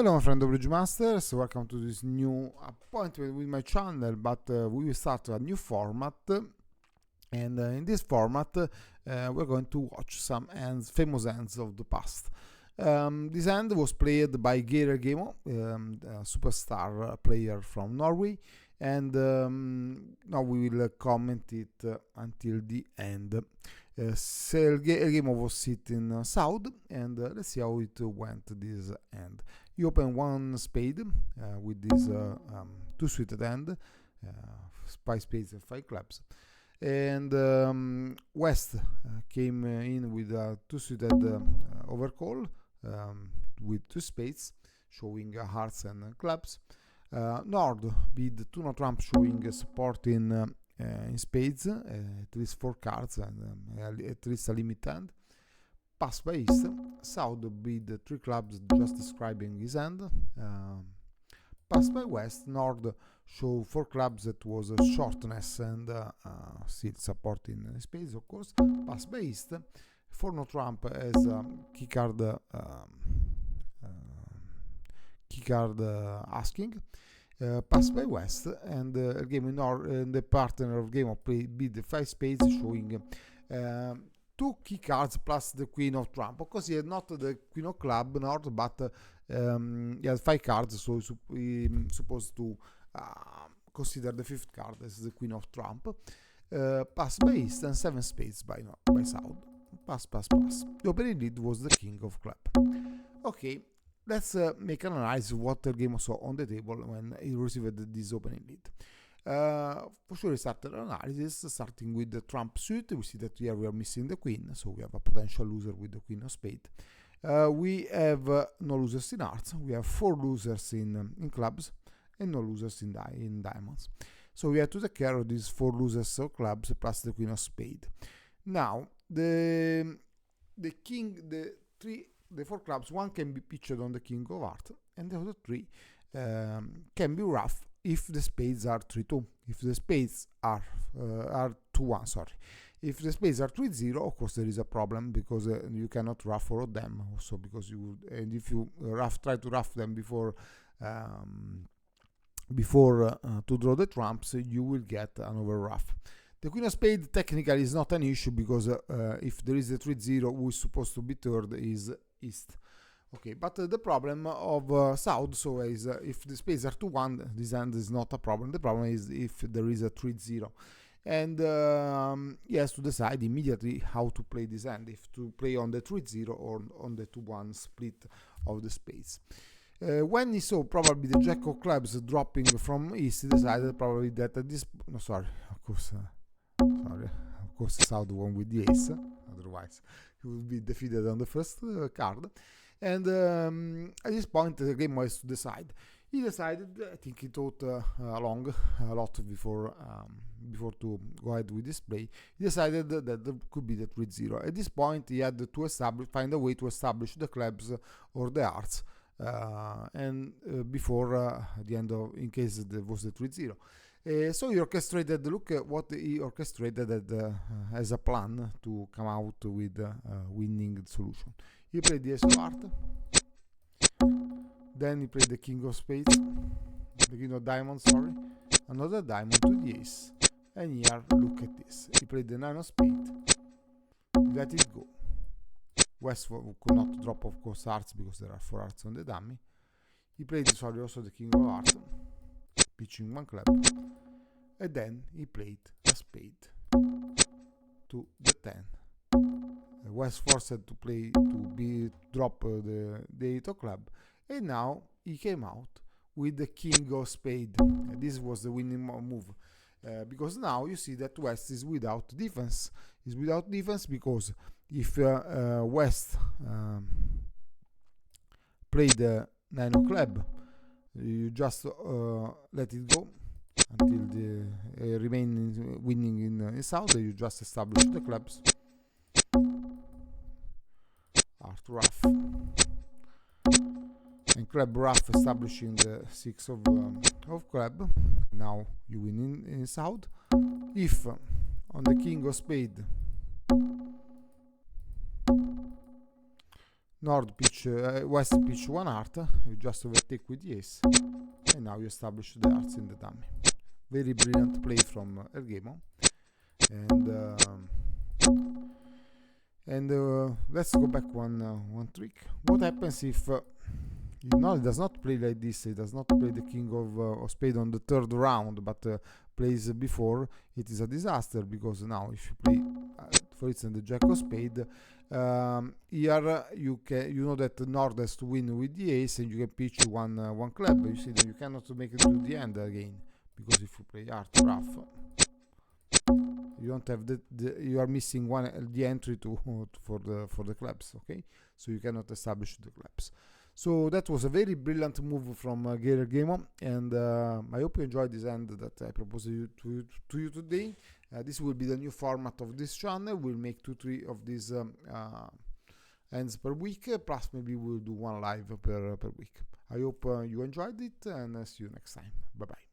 Hello my friend of Bridge Masters, welcome to this new appointment with my channel, but we will start a new format, and in this format we're going to watch some famous hands of the past. This hand was played by Spades of Helgemo, a superstar player from Norway, and now we will comment it until the end. Helgemo was sitting south, and let's see how it went this hand. You open one spade with this two suited hand, 5 spades and 5 clubs, and West came in with a two suited overcall with 2 spades, showing hearts and clubs. Nord bid 2 no trump, showing support in spades, at least 4 cards and at least a limit hand. Pass by East. South bid 3 clubs, just describing his hand. Pass by West. Nord show 4 clubs, that was a shortness and still supporting spades, of course. Pass by East. 4 no trump as key card asking. Pass by West, and game the partner of game of play bid 5 spades, showing 2 key cards plus the queen of trump. Of course, he had not the queen of club, Nord, but he had 5 cards, so he supposed to consider the 5th card as the queen of trump. Pass by East, and 7 spades by South. Pass. The opening lead was the king of club. Okay. Let's make an analysis of what Helgemo saw on the table when he received this opening lead. For sure, he started analysis, starting with the trump suit. We see that here we are missing the queen, so we have a potential loser with the queen of spade. We have no losers in hearts. We have 4 losers in clubs and no losers in diamonds. So we have to take care of these 4 losers of clubs plus the queen of spade. Now the 4 clubs, one can be pitched on the king of hearts, and the other 3 can be rough if the spades are 3-2. If the spades are 2-1, sorry. If the spades are 3-0, of course there is a problem, because you cannot rough all of them. Also, because if you try to rough them before to draw the trumps, you will get an over rough. The queen of spades technically is not an issue, because if there is a 3-0, who is supposed to be third is East. Okay, but the problem of South, so is if the spades are 2-1, this hand is not a problem. The problem is if there is a 3-0, and he has to decide immediately how to play this hand, if to play on the 3-0 or on the 2-1 split of the spades. When he saw probably the jack of clubs dropping from East, he decided probably that this, no, sorry, of course, South won with the ace, otherwise he would be defeated on the first card. And at this point, the game was to decide. He decided, I think he thought a lot before to go ahead with this play. He decided that there could be the 3-0. At this point, he had to find a way to establish the clubs or the hearts, and before the end of, in case there was the 3-0. So he orchestrated, look at what he orchestrated as a plan to come out with a winning solution. He played the ace of heart, then he played the king of spades, the king of diamonds, sorry, another diamond to the ace, and here, look at this, he played the 9 of spades, let it go. West could not drop, of course, hearts, because there are 4 hearts on the dummy. He played, sorry, also the king of hearts, pitching 1 club, and then he played a spade to the 10. West forced to drop the 8 of club, and now he came out with the king of spade. This was the winning move, because now you see that West is without defense. He's without defense because if West played the 9 of club, you just let it go until the remaining winning in South. You just establish the clubs. Heart rough and club rough, establishing the 6 of club. Now you win in South. If on the king of spade West pitch one heart, you just overtake with the ace, and now you establish the hearts in the dummy. Very brilliant play from Helgemo. And let's go back one trick. What happens if it does not play like this? It does not play the king of spade on the third round, but plays before. It is a disaster, because now if you play, for instance, the jack of spade, here you know that the Nord has to win with the ace, and you can pitch one club. You see that you cannot make it to the end again, because if you play heart rough, you don't have you are missing the entry for the clubs. Okay, so you cannot establish the clubs. So that was a very brilliant move from Helgemo, and I hope you enjoyed this hand that I proposed to you today. This will be the new format of this channel. We'll make 2-3 of these hands per week, plus maybe we'll do one live per week. I hope you enjoyed it, and see you next time. Bye bye.